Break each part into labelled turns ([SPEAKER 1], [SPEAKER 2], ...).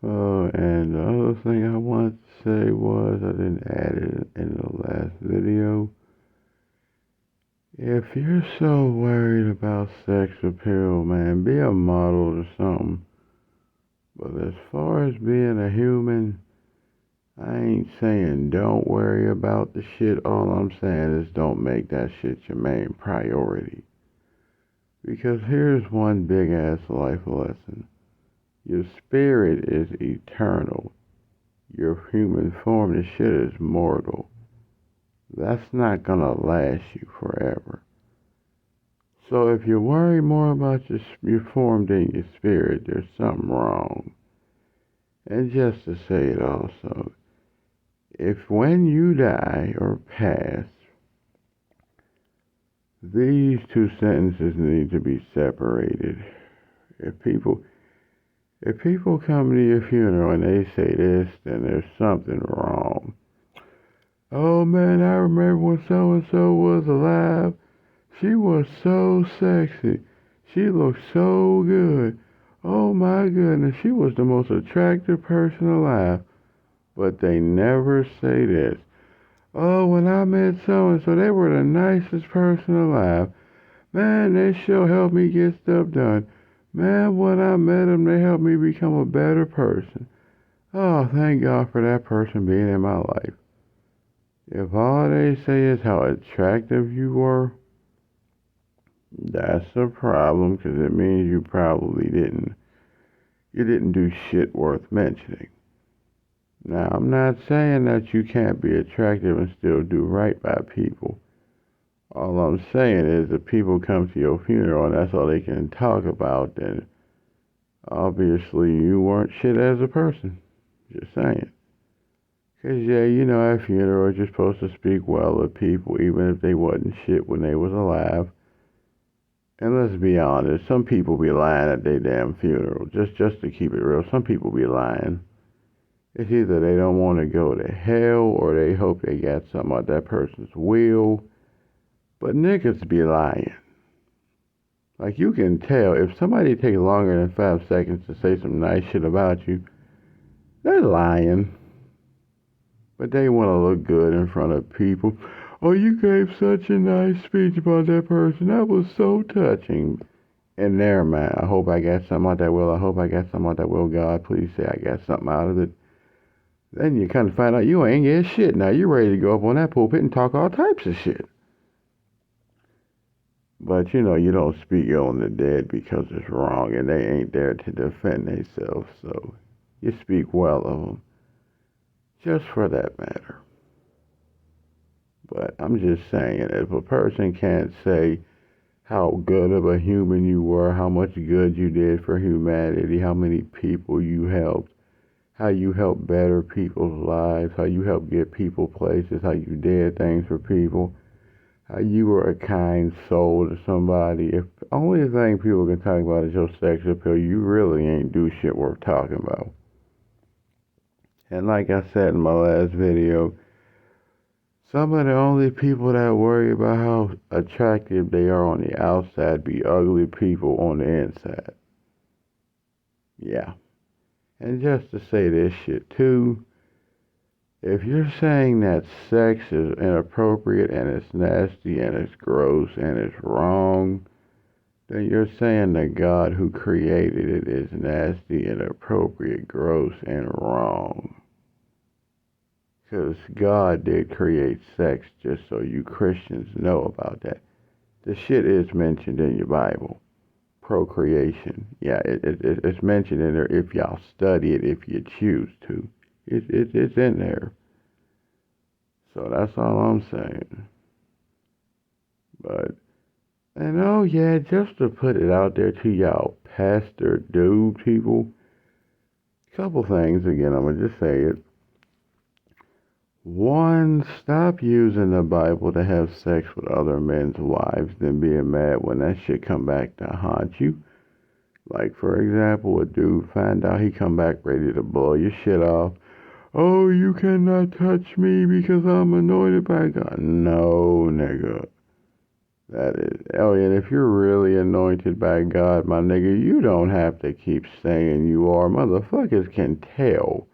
[SPEAKER 1] And the other thing I wanted to say was I didn't add it in the last video. If you're so worried about sex appeal, man, be a model or something. But as far as being a human, I ain't saying don't worry about the shit. All I'm saying is don't make that shit your main priority. Because here's one big ass life lesson. Your spirit is eternal. Your human form, this shit is mortal. That's not gonna last you forever. So if you worry more about your form than your spirit, there's something wrong. And just to say it also, if when you die or pass, these two sentences need to be separated. If people come to your funeral and they say this, then there's something wrong. Oh man, I remember when so and so was alive. She was so sexy. She looked so good. Oh my goodness, she was the most attractive person alive. But they never say this. Oh, when I met so and so, they were the nicest person alive. Man, they sure helped me get stuff done. Man, when I met them, they helped me become a better person. Oh, thank God for that person being in my life. If all they say is how attractive you were, that's a problem because it means you didn't do shit worth mentioning. Now, I'm not saying that you can't be attractive and still do right by people. All I'm saying is if people come to your funeral and that's all they can talk about, then obviously you weren't shit as a person. Just saying. Because, yeah, at funerals you're supposed to speak well of people even if they wasn't shit when they was alive. And let's be honest, some people be lying at their damn funeral. Just to keep it real, some people be lying. It's either they don't want to go to hell or they hope they got something out that person's will. But niggas be lying. Like you can tell, if somebody takes longer than 5 seconds to say some nice shit about you, they're lying. But they want to look good in front of people. Oh, you gave such a nice speech about that person. That was so touching. In their mind, I hope I got something out that will. I hope I got something out that will. God, please say I got something out of it. Then you kind of find out you ain't get shit. Now you're ready to go up on that pulpit and talk all types of shit. But you don't speak ill on the dead because it's wrong and they ain't there to defend themselves. So you speak well of them. Just for that matter. But I'm just saying, if a person can't say how good of a human you were, how much good you did for humanity, how many people you helped, how you helped better people's lives, how you helped get people places, how you did things for people, how you were a kind soul to somebody. If the only thing people can talk about is your sex appeal, you really ain't do shit worth talking about. And like I said in my last video, some of the only people that worry about how attractive they are on the outside be ugly people on the inside. Yeah. And just to say this shit too, if you're saying that sex is inappropriate and it's nasty and it's gross and it's wrong, then you're saying the God who created it is nasty, inappropriate, gross, and wrong. Because God did create sex, just so you Christians know about that. The shit is mentioned in your Bible. Procreation. Yeah, it's mentioned in there if y'all study it, if you choose to. It's in there. So that's all I'm saying. And oh yeah, just to put it out there to y'all pastor dude people, couple things again, I'm going to just say it. One, stop using the Bible to have sex with other men's wives, then being mad when that shit come back to haunt you. Like, for example, a dude find out he come back ready to blow your shit off. Oh, you cannot touch me because I'm anointed by God. No, nigga. That is, Elliot, if you're really anointed by God, my nigga, you don't have to keep saying you are. Motherfuckers can tell.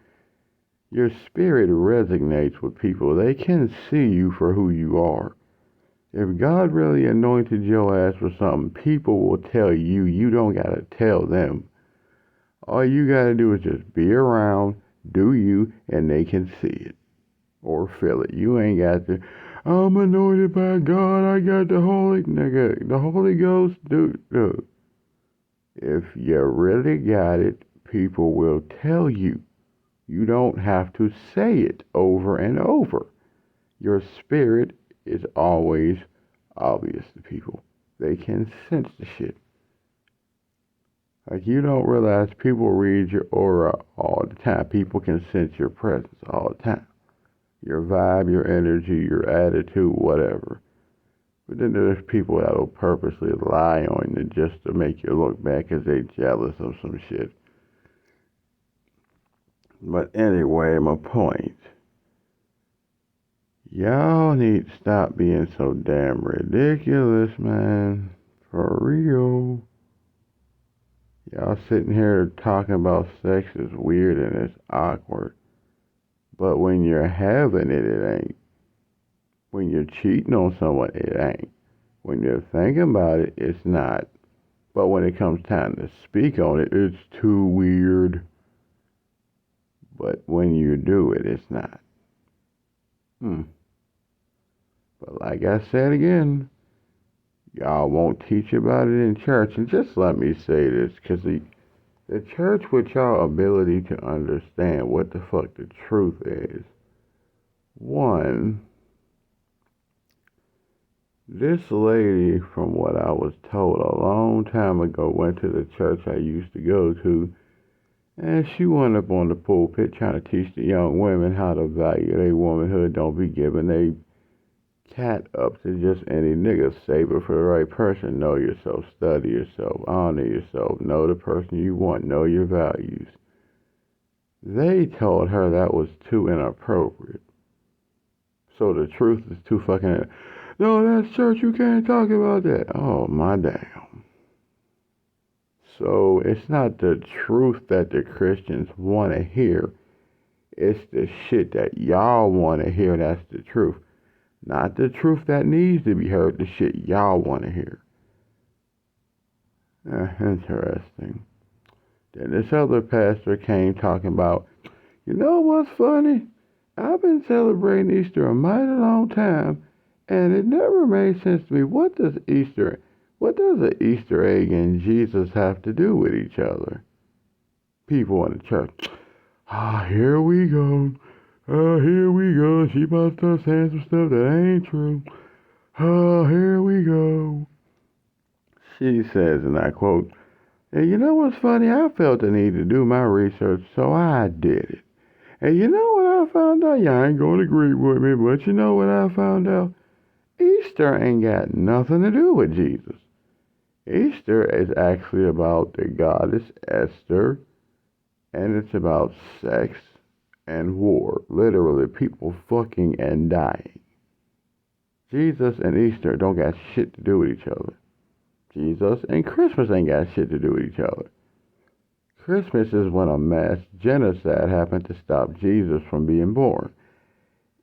[SPEAKER 1] Your spirit resonates with people. They can see you for who you are. If God really anointed your ass for something, people will tell you. You don't gotta tell them. All you gotta do is just be around, do you, and they can see it or feel it. You ain't got to, I'm anointed by God, I got the Holy, nigga, the Holy Ghost, dude. If you really got it, people will tell you. You don't have to say it over and over. Your spirit is always obvious to people. They can sense the shit. Like, you don't realize people read your aura all the time. People can sense your presence all the time. Your vibe, your energy, your attitude, whatever. But then there's people that'll purposely lie on you just to make you look bad because they jealous of some shit. But anyway, my point. Y'all need to stop being so damn ridiculous, man. For real. Y'all sitting here talking about sex is weird and it's awkward. But when you're having it, it ain't. When you're cheating on someone, it ain't. When you're thinking about it, it's not. But when it comes time to speak on it, it's too weird. But when you do it, it's not. But like I said again, y'all won't teach about it in church. And just let me say this, because the church, with y'all ability to understand what the fuck the truth is. One, this lady, from what I was told a long time ago, went to the church I used to go to, and she went up on the pulpit trying to teach the young women how to value their womanhood. Don't be giving they cat up to just any nigga. Save it for the right person. Know yourself, study yourself, honor yourself, know the person you want, know your values. They told her that was too inappropriate. So the truth is too fucking... No, that's church, you can't talk about that. Oh, my damn. So it's not the truth that the Christians want to hear. It's the shit that y'all want to hear that's the truth. Not the truth that needs to be heard, the shit y'all want to hear. Interesting. Then this other pastor came talking about, you know what's funny? I've been celebrating Easter a mighty long time, and it never made sense to me. What does an Easter egg and Jesus have to do with each other? People in the church. Here we go. Here we go. She about to start saying some stuff that ain't true. Here we go. She says, and I quote, and you know what's funny? I felt the need to do my research, so I did it. And you know what I found out? Y'all ain't gonna agree with me, but you know what I found out? Easter ain't got nothing to do with Jesus. Easter is actually about the goddess Esther, and it's about sex and war. Literally, people fucking and dying. Jesus and Easter don't got shit to do with each other. Jesus and Christmas ain't got shit to do with each other. Christmas is when a mass genocide happened to stop Jesus from being born.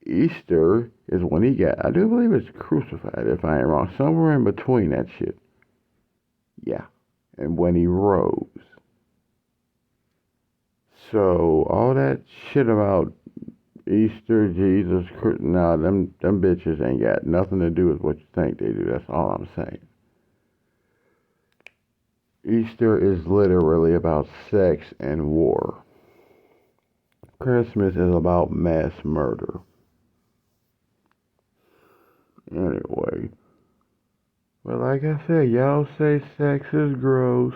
[SPEAKER 1] Easter is when he got, I do believe it's crucified, if I ain't wrong, somewhere in between that shit. Yeah. And when he rose. So, all that shit about Easter, Jesus, nah, them bitches ain't got nothing to do with what you think they do. That's all I'm saying. Easter is literally about sex and war. Christmas is about mass murder. Anyway. But like I said, y'all say sex is gross,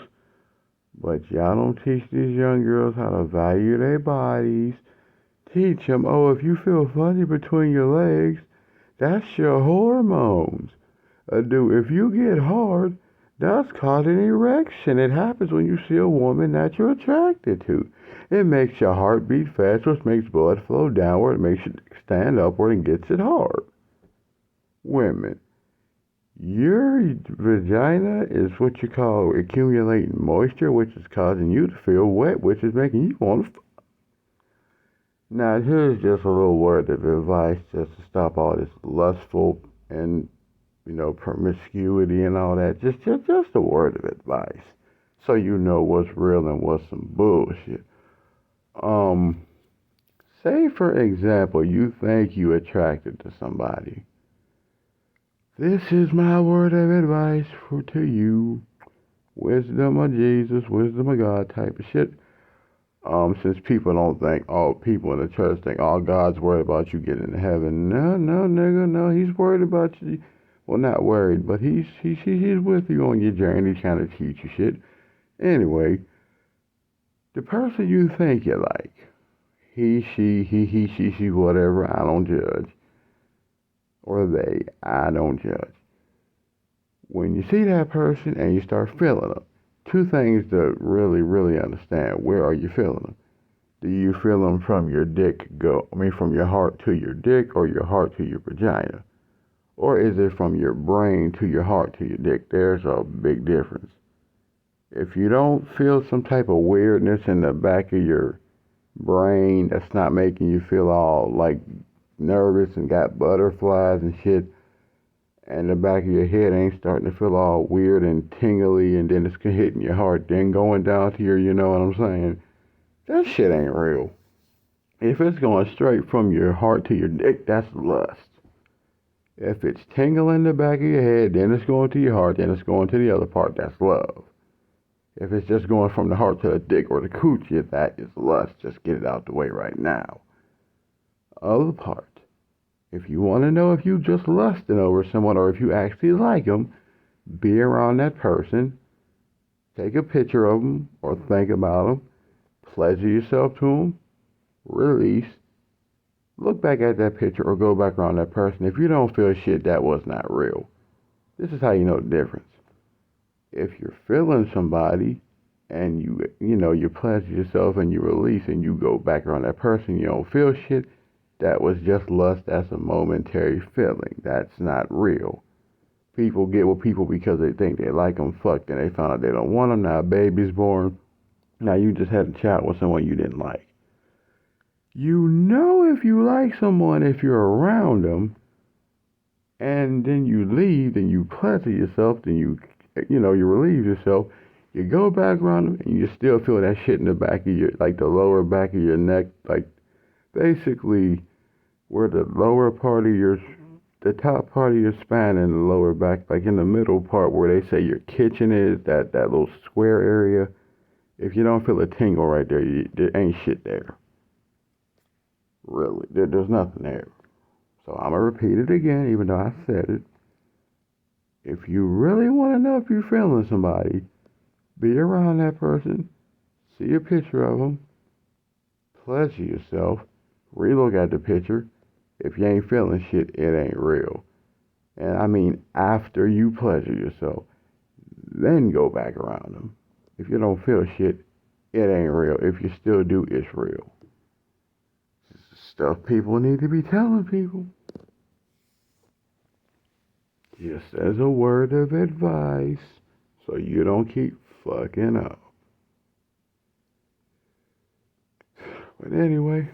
[SPEAKER 1] but y'all don't teach these young girls how to value their bodies. Teach them, oh, if you feel funny between your legs, that's your hormones. Dude, if you get hard, that's called an erection. It happens when you see a woman that you're attracted to. It makes your heart beat fast, which makes blood flow downward, it makes you stand upward and gets it hard. Women, Your vagina is what you call accumulating moisture, which is causing you to feel wet, which is making you want to. Now, here's just a little word of advice just to stop all this lustful and, promiscuity and all that. Just a word of advice, so you know what's real and what's some bullshit. Um, Say for example, you think you attracted to somebody. This is my word of advice to you. Wisdom of Jesus, wisdom of God type of shit. Since people don't think, all people in the church think, all God's worried about you getting to heaven. No, no, nigga, no, he's worried about you. Well, not worried, but he's with you on your journey, trying to teach you shit. Anyway, the person you think you like, he, she, whatever, I don't judge. Or they, I don't judge. When you see that person and you start feeling them, two things to really, really understand. Where are you feeling them? Do you feel them from your from your heart to your dick, or your heart to your vagina? Or is it from your brain to your heart to your dick? There's a big difference. If you don't feel some type of weirdness in the back of your brain that's not making you feel all like nervous and got butterflies and shit, and the back of your head ain't starting to feel all weird and tingly, and then it's hitting your heart, then going down to your, you know what I'm saying? That shit ain't real. If it's going straight from your heart to your dick, that's lust. If it's tingling in the back of your head, then it's going to your heart, then it's going to the other part, that's love. If it's just going from the heart to the dick or the coochie, that is lust. Just get it out the way right now. Other part. If you want to know if you just lusting over someone or if you actually like them, be around that person, take a picture of them or think about them, pleasure yourself to them, release, look back at that picture or go back around that person. If you don't feel shit, that was not real. This is how you know the difference. If you're feeling somebody and you pleasure yourself and you release and you go back around that person, you don't feel shit, that was just lust. That's a momentary feeling. That's not real. People get with people because they think they like them, fucked, and they found out they don't want them. Now a baby's born. Now you just had a child with someone you didn't like. You know if you like someone if you're around them, and then you leave, then you pleasure yourself, then you relieve yourself. You go back around them, and you still feel that shit in the back of the lower back of your neck, like basically where the top part of your spine and the lower back, like in the middle part where they say your kitchen is, that little square area. If you don't feel a tingle right there, there ain't shit there. Really, there's nothing there. So I'm going to repeat it again, even though I said it. If you really want to know if you're feeling somebody, be around that person, see a picture of them, pleasure yourself, relook at the picture. If you ain't feeling shit, it ain't real. And I mean after you pleasure yourself, then go back around them. If you don't feel shit, it ain't real. If you still do, it's real. Stuff people need to be telling people. Just as a word of advice, so you don't keep fucking up. But anyway,